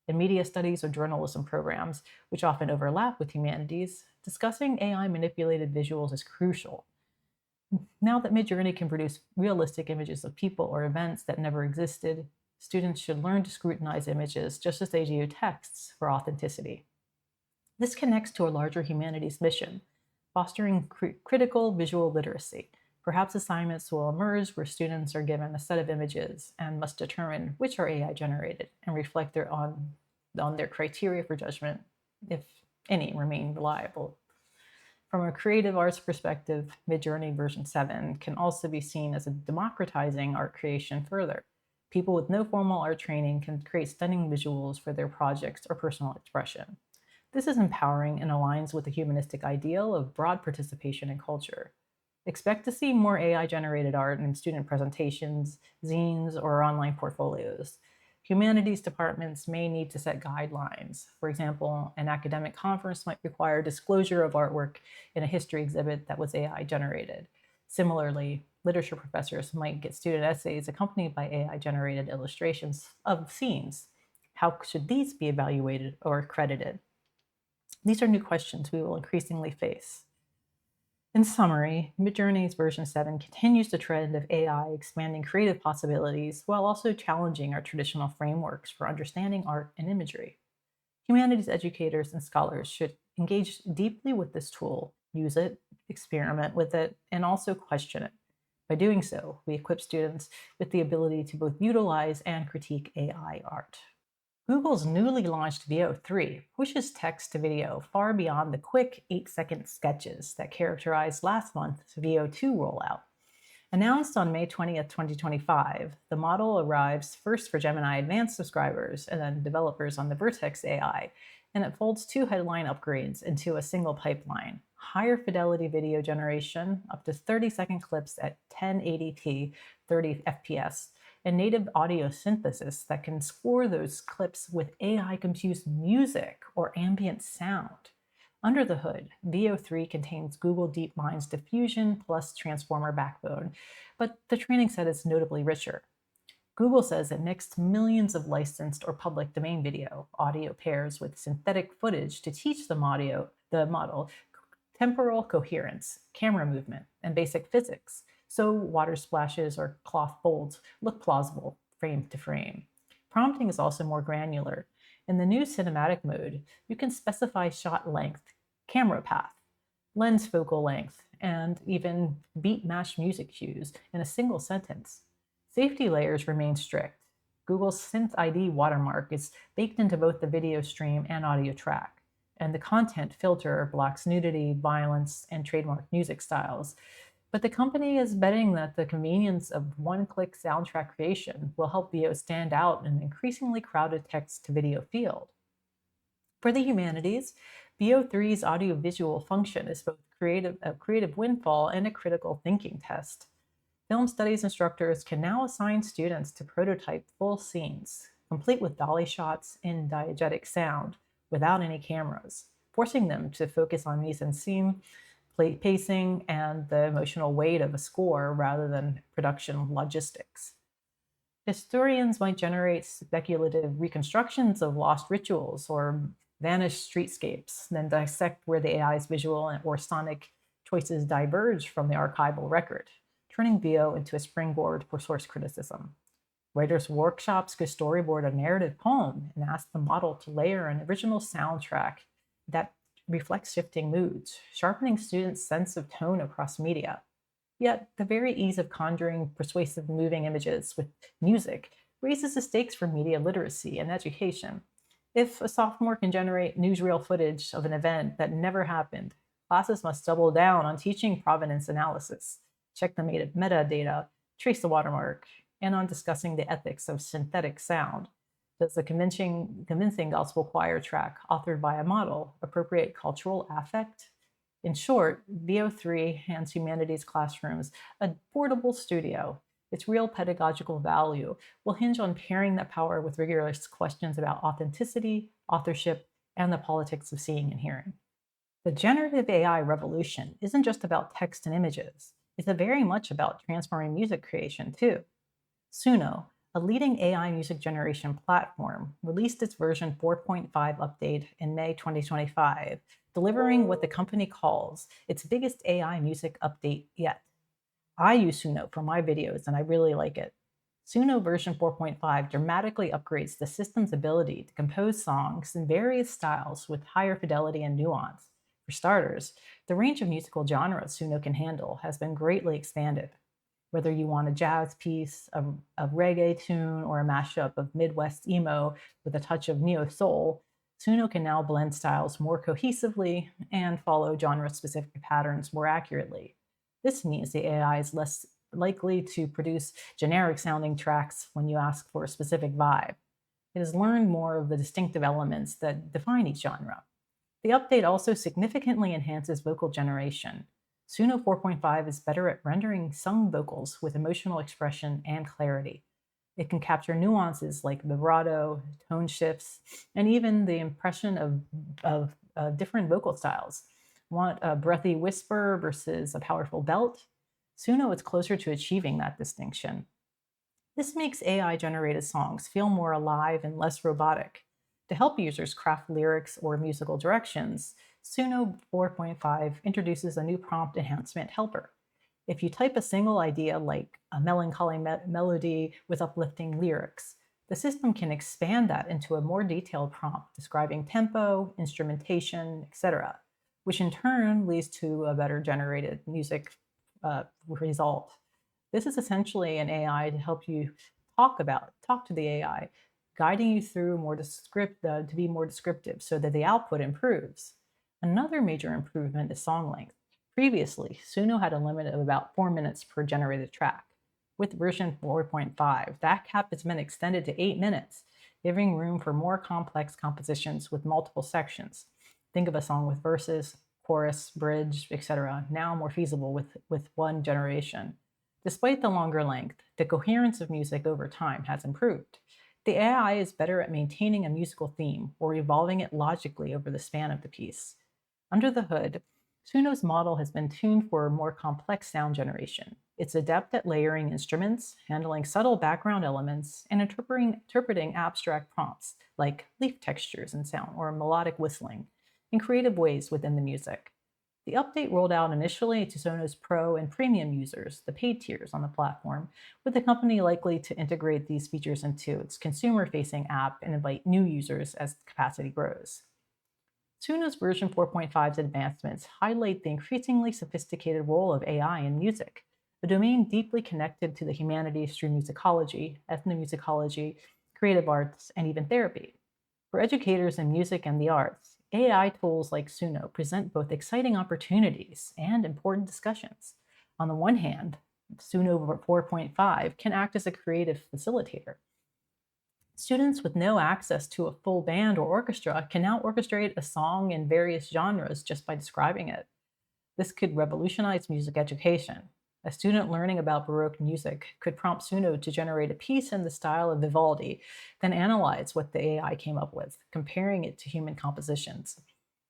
In media studies or journalism programs, which often overlap with humanities, discussing AI manipulated visuals is crucial. Now that Midjourney can produce realistic images of people or events that never existed, students should learn to scrutinize images just as they do texts for authenticity. This connects to a larger humanities mission, fostering critical visual literacy. Perhaps assignments will emerge where students are given a set of images and must determine which are AI generated and reflect on their criteria for judgment, if any remain reliable. From a creative arts perspective, Midjourney version 7 can also be seen as a democratizing art creation further. People with no formal art training can create stunning visuals for their projects or personal expression. This is empowering and aligns with the humanistic ideal of broad participation in culture. Expect to see more AI-generated art in student presentations, zines, or online portfolios. Humanities departments may need to set guidelines. For example, an academic conference might require disclosure of artwork in a history exhibit that was AI-generated. Similarly, literature professors might get student essays accompanied by AI-generated illustrations of scenes. How should these be evaluated or accredited? These are new questions we will increasingly face. In summary, Midjourney's version 7 continues the trend of AI expanding creative possibilities while also challenging our traditional frameworks for understanding art and imagery. Humanities educators and scholars should engage deeply with this tool, use it, experiment with it, and also question it. By doing so, we equip students with the ability to both utilize and critique AI art. Google's newly launched Veo 3 pushes text to video far beyond the quick 8-second sketches that characterized last month's Veo 2 rollout. Announced on May 20th, 2025, the model arrives first for Gemini Advanced subscribers and then developers on the Vertex AI, and it folds two headline upgrades into a single pipeline: higher fidelity video generation, up to 30-second clips at 1080p, 30 FPS, and native audio synthesis that can score those clips with AI-composed music or ambient sound. Under the hood, Veo 3 contains Google DeepMind's diffusion plus transformer backbone, but the training set is notably richer. Google says it mixed millions of licensed or public domain audio pairs with synthetic footage to teach the model temporal coherence, camera movement, and basic physics, so water splashes or cloth folds look plausible frame to frame. Prompting is also more granular. In the new cinematic mode, you can specify shot length, camera path, lens focal length, and even beat match music cues in a single sentence. Safety layers remain strict. Google's Synth ID watermark is baked into both the video stream and audio track, and the content filter blocks nudity, violence, and trademark music styles. But the company is betting that the convenience of one-click soundtrack creation will help Veo stand out in an increasingly crowded text-to-video field. For the humanities, Veo 3's audiovisual function is both a creative windfall and a critical thinking test. Film studies instructors can now assign students to prototype full scenes, complete with dolly shots in diegetic sound, without any cameras, forcing them to focus on mise-en-scene, pacing, and the emotional weight of a score rather than production logistics. Historians might generate speculative reconstructions of lost rituals or vanished streetscapes, then dissect where the AI's visual or sonic choices diverge from the archival record, turning Veo into a springboard for source criticism. Writers' workshops could storyboard a narrative poem and ask the model to layer an original soundtrack that reflects shifting moods, sharpening students' sense of tone across media. Yet, the very ease of conjuring persuasive moving images with music raises the stakes for media literacy and education. If a sophomore can generate newsreel footage of an event that never happened, classes must double down on teaching provenance analysis, check the metadata, trace the watermark, and on discussing the ethics of synthetic sound. Does the convincing gospel choir track authored by a model appropriate cultural affect? In short, Veo 3 hands humanities classrooms a portable studio. Its real pedagogical value will hinge on pairing that power with rigorous questions about authenticity, authorship, and the politics of seeing and hearing. The generative AI revolution isn't just about text and images. It's very much about transforming music creation, too. Suno, a leading AI music generation platform, released its version 4.5 update in May 2025, delivering what the company calls its biggest AI music update yet. I use Suno for my videos, and I really like it. Suno version 4.5 dramatically upgrades the system's ability to compose songs in various styles with higher fidelity and nuance. For starters, the range of musical genres Suno can handle has been greatly expanded. Whether you want a jazz piece, a reggae tune, or a mashup of Midwest emo with a touch of neo-soul, Suno can now blend styles more cohesively and follow genre-specific patterns more accurately. This means the AI is less likely to produce generic-sounding tracks when you ask for a specific vibe. It has learned more of the distinctive elements that define each genre. The update also significantly enhances vocal generation. Suno 4.5 is better at rendering sung vocals with emotional expression and clarity. It can capture nuances like vibrato, tone shifts, and even the impression of different vocal styles. Want a breathy whisper versus a powerful belt? Suno is closer to achieving that distinction. This makes AI-generated songs feel more alive and less robotic. To help users craft lyrics or musical directions, Suno 4.5 introduces a new prompt enhancement helper. If you type a single idea like a melancholy melody with uplifting lyrics, The system can expand that into a more detailed prompt describing tempo, instrumentation, etc., which in turn leads to a better generated music result. This is essentially an AI to help you talk to the AI, guiding you through to be more descriptive so that the output improves. Another major improvement is song length. Previously, Suno had a limit of about 4 minutes per generated track. With version 4.5, that cap has been extended to 8 minutes, giving room for more complex compositions with multiple sections. Think of a song with verses, chorus, bridge, etc., now more feasible with one generation. Despite the longer length, the coherence of music over time has improved. The AI is better at maintaining a musical theme or evolving it logically over the span of the piece. Under the hood, Suno's model has been tuned for more complex sound generation. It's adept at layering instruments, handling subtle background elements, and interpreting abstract prompts like leaf textures and sound or melodic whistling in creative ways within the music. The update rolled out initially to Sonos Pro and Premium users, the paid tiers on the platform, with the company likely to integrate these features into its consumer-facing app and invite new users as capacity grows. Suno's version 4.5's advancements highlight the increasingly sophisticated role of AI in music, a domain deeply connected to the humanities through musicology, ethnomusicology, creative arts, and even therapy. For educators in music and the arts, AI tools like Suno present both exciting opportunities and important discussions. On the one hand, Suno 4.5 can act as a creative facilitator. Students with no access to a full band or orchestra can now orchestrate a song in various genres just by describing it. This could revolutionize music education. A student learning about Baroque music could prompt Suno to generate a piece in the style of Vivaldi, then analyze what the AI came up with, comparing it to human compositions.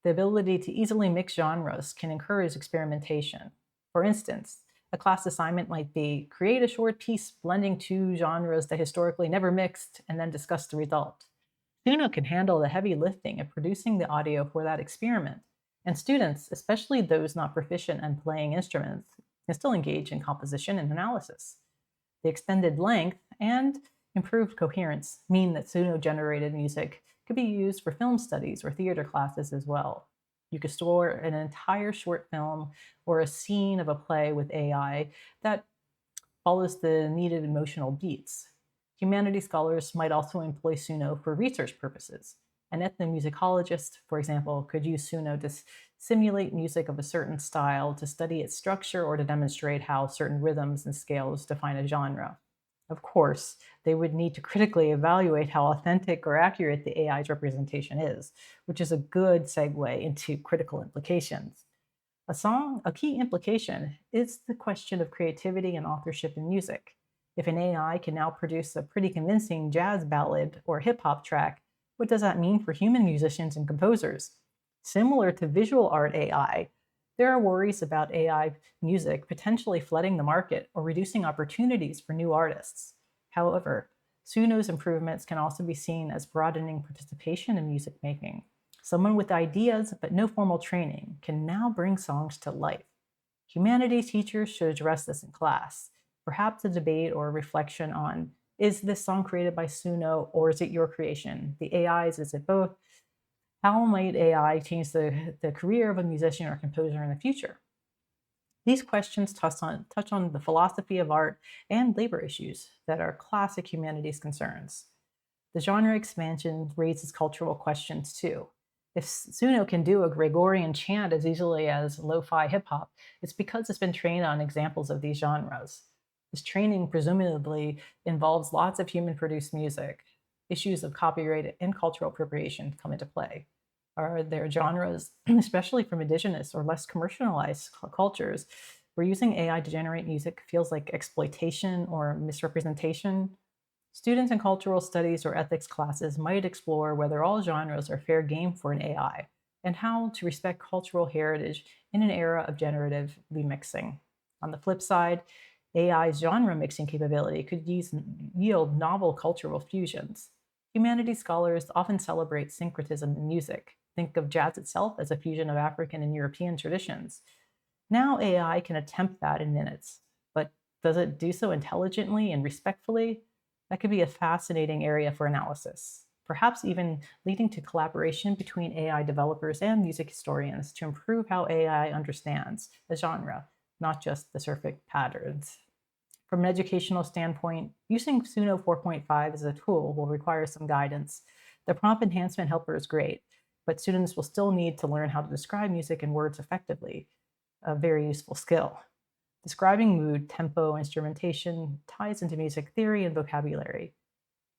The ability to easily mix genres can encourage experimentation. For instance, a class assignment might be create a short piece blending two genres that historically never mixed and then discuss the result. Suno can handle the heavy lifting of producing the audio for that experiment, and students, especially those not proficient in playing instruments, can still engage in composition and analysis. The extended length and improved coherence mean that Suno-generated music could be used for film studies or theater classes as well. You could store an entire short film or a scene of a play with AI that follows the needed emotional beats. Humanities scholars might also employ Suno for research purposes. An ethnomusicologist, for example, could use Suno to simulate music of a certain style to study its structure or to demonstrate how certain rhythms and scales define a genre. Of course, they would need to critically evaluate how authentic or accurate the AI's representation is, which is a good segue into critical implications. A key implication is the question of creativity and authorship in music. If an AI can now produce a pretty convincing jazz ballad or hip hop track, what does that mean for human musicians and composers? Similar to visual art AI, there are worries about AI music potentially flooding the market or reducing opportunities for new artists. However, Suno's improvements can also be seen as broadening participation in music making. Someone with ideas but no formal training can now bring songs to life. Humanities teachers should address this in class, perhaps a debate or a reflection on, is this song created by Suno or is it your creation? The AIs, is it both? How might AI change the career of a musician or composer in the future? These questions touch on the philosophy of art and labor issues that are classic humanities concerns. The genre expansion raises cultural questions too. If Suno can do a Gregorian chant as easily as lo-fi hip-hop, it's because it's been trained on examples of these genres. This training presumably involves lots of human-produced music. Issues of copyright and cultural appropriation come into play. Are there genres, especially from indigenous or less commercialized cultures, where using AI to generate music feels like exploitation or misrepresentation? Students in cultural studies or ethics classes might explore whether all genres are fair game for an AI and how to respect cultural heritage in an era of generative remixing. On the flip side, AI's genre mixing capability could yield novel cultural fusions. Humanities scholars often celebrate syncretism in music. Think of jazz itself as a fusion of African and European traditions. Now AI can attempt that in minutes, but does it do so intelligently and respectfully? That could be a fascinating area for analysis, perhaps even leading to collaboration between AI developers and music historians to improve how AI understands the genre, not just the surface patterns. From an educational standpoint, using Suno 4.5 as a tool will require some guidance. The prompt enhancement helper is great, but students will still need to learn how to describe music in words effectively, a very useful skill. Describing mood, tempo, instrumentation ties into music theory and vocabulary.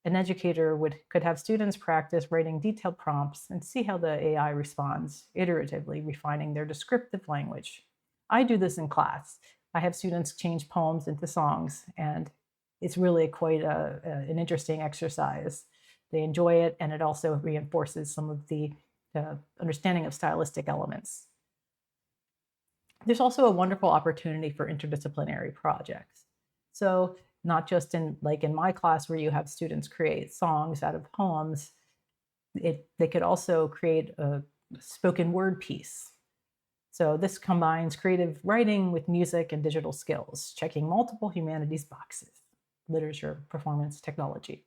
An educator could have students practice writing detailed prompts and see how the AI responds, iteratively refining their descriptive language. I do this in class. I have students change poems into songs, and it's really quite an interesting exercise. They enjoy it, and it also reinforces some of the understanding of stylistic elements. There's also a wonderful opportunity for interdisciplinary projects. So not just in my class where you have students create songs out of poems, they could also create a spoken word piece. So this combines creative writing with music and digital skills, checking multiple humanities boxes: literature, performance, technology.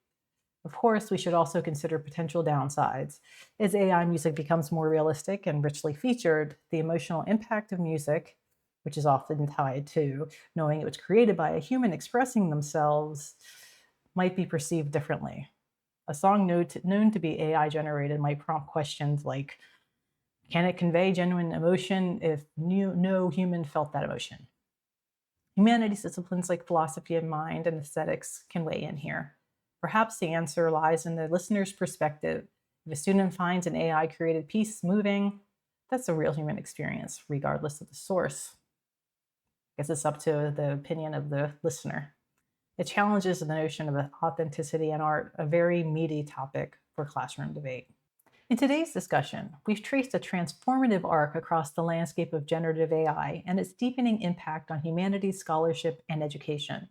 Of course, we should also consider potential downsides. As AI music becomes more realistic and richly featured, the emotional impact of music, which is often tied to knowing it was created by a human expressing themselves, might be perceived differently. A song known to be AI generated might prompt questions like, can it convey genuine emotion if no human felt that emotion? Humanities disciplines like philosophy of mind and aesthetics can weigh in here. Perhaps the answer lies in the listener's perspective. If a student finds an AI-created piece moving, that's a real human experience, regardless of the source. I guess it's up to the opinion of the listener. It challenges the notion of authenticity in art, a very meaty topic for classroom debate. In today's discussion, we've traced a transformative arc across the landscape of generative AI and its deepening impact on humanities, scholarship, and education.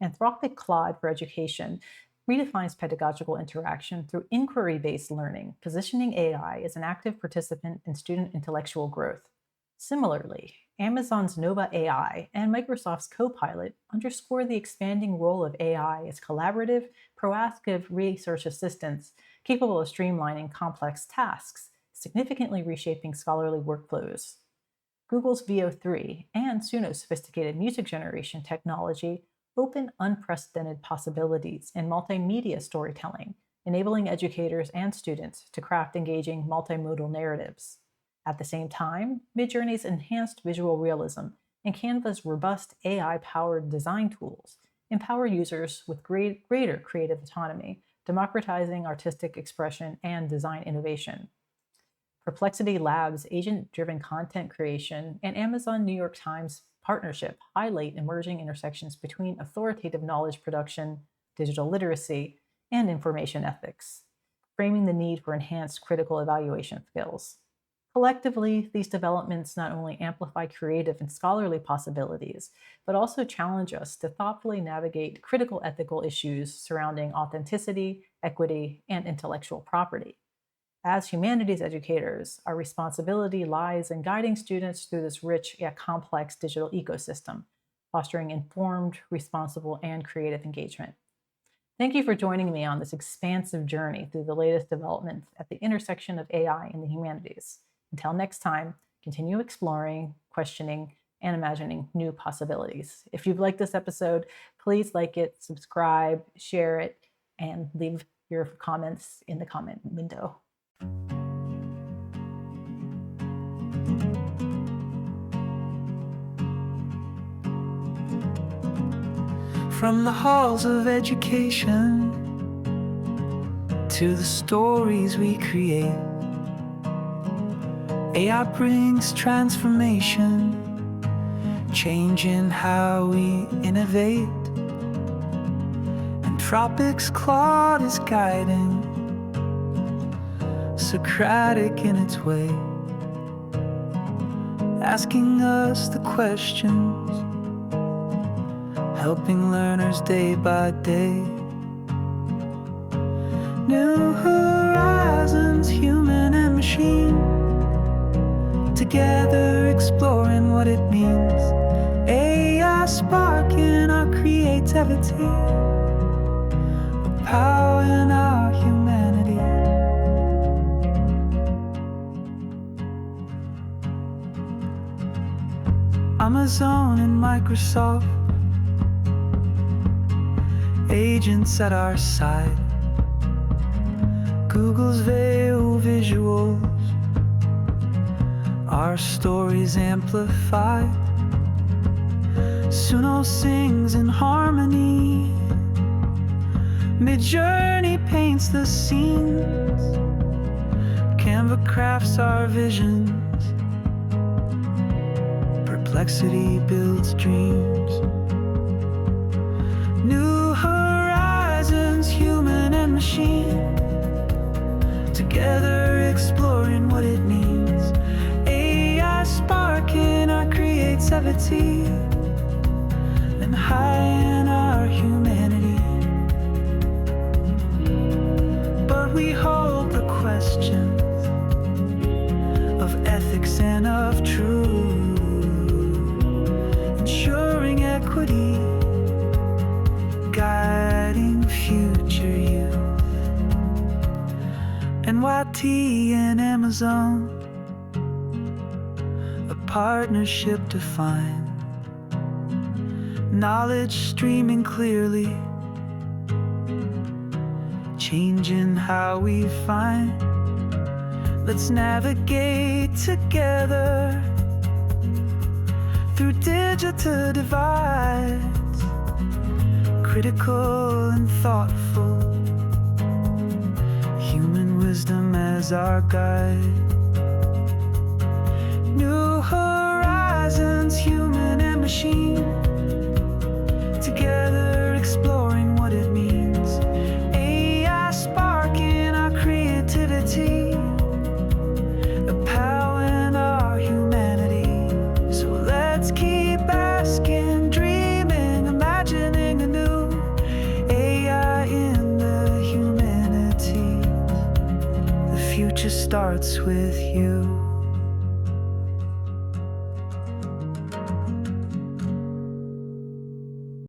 Anthropic Claude for Education redefines pedagogical interaction through inquiry-based learning, positioning AI as an active participant in student intellectual growth. Similarly, Amazon's Nova AI and Microsoft's Copilot underscore the expanding role of AI as collaborative, proactive research assistants capable of streamlining complex tasks, significantly reshaping scholarly workflows. Google's VO3 and Suno's sophisticated music generation technology open unprecedented possibilities in multimedia storytelling, enabling educators and students to craft engaging multimodal narratives. At the same time, Midjourney's enhanced visual realism and Canva's robust AI-powered design tools empower users with greater creative autonomy, democratizing artistic expression and design innovation. Perplexity Labs' agent-driven content creation and Amazon New York Times partnership highlight emerging intersections between authoritative knowledge production, digital literacy, and information ethics, framing the need for enhanced critical evaluation skills. Collectively, these developments not only amplify creative and scholarly possibilities, but also challenge us to thoughtfully navigate critical ethical issues surrounding authenticity, equity, and intellectual property. As humanities educators, our responsibility lies in guiding students through this rich yet complex digital ecosystem, fostering informed, responsible, and creative engagement. Thank you for joining me on this expansive journey through the latest developments at the intersection of AI and the humanities. Until next time, continue exploring, questioning, and imagining new possibilities. If you've liked this episode, please like it, subscribe, share it, and leave your comments in the comment window. From the halls of education to the stories we create, AI brings transformation, changing how we innovate. Anthropic's Claude is guiding, Socratic in its way, asking us the questions, helping learners day by day. New horizons, human and machine, together exploring what it means. AI sparking our creativity, empowering our humanity. Amazon and Microsoft, agents at our side. Google's veil visuals, our stories amplified. Suno sings in harmony. Midjourney paints the scenes. Canva crafts our visions. Perplexity builds dreams. New horizons, human and machine, together exploring what it means. AI sparking our creativity and high in our humanity. But we hold the questions of ethics and of truth, ensuring equity, guiding future youth. NYT and Amazon, a partnership defined. Knowledge streaming clearly, changing how we find. Let's navigate together through digital divides, critical and thoughtful, human wisdom as our guide. New horizons, human and machine, together exploring what it means. AI sparking our creativity, empowering our humanity. So let's keep asking, dreaming, imagining anew. AI in the humanities. The future starts with you.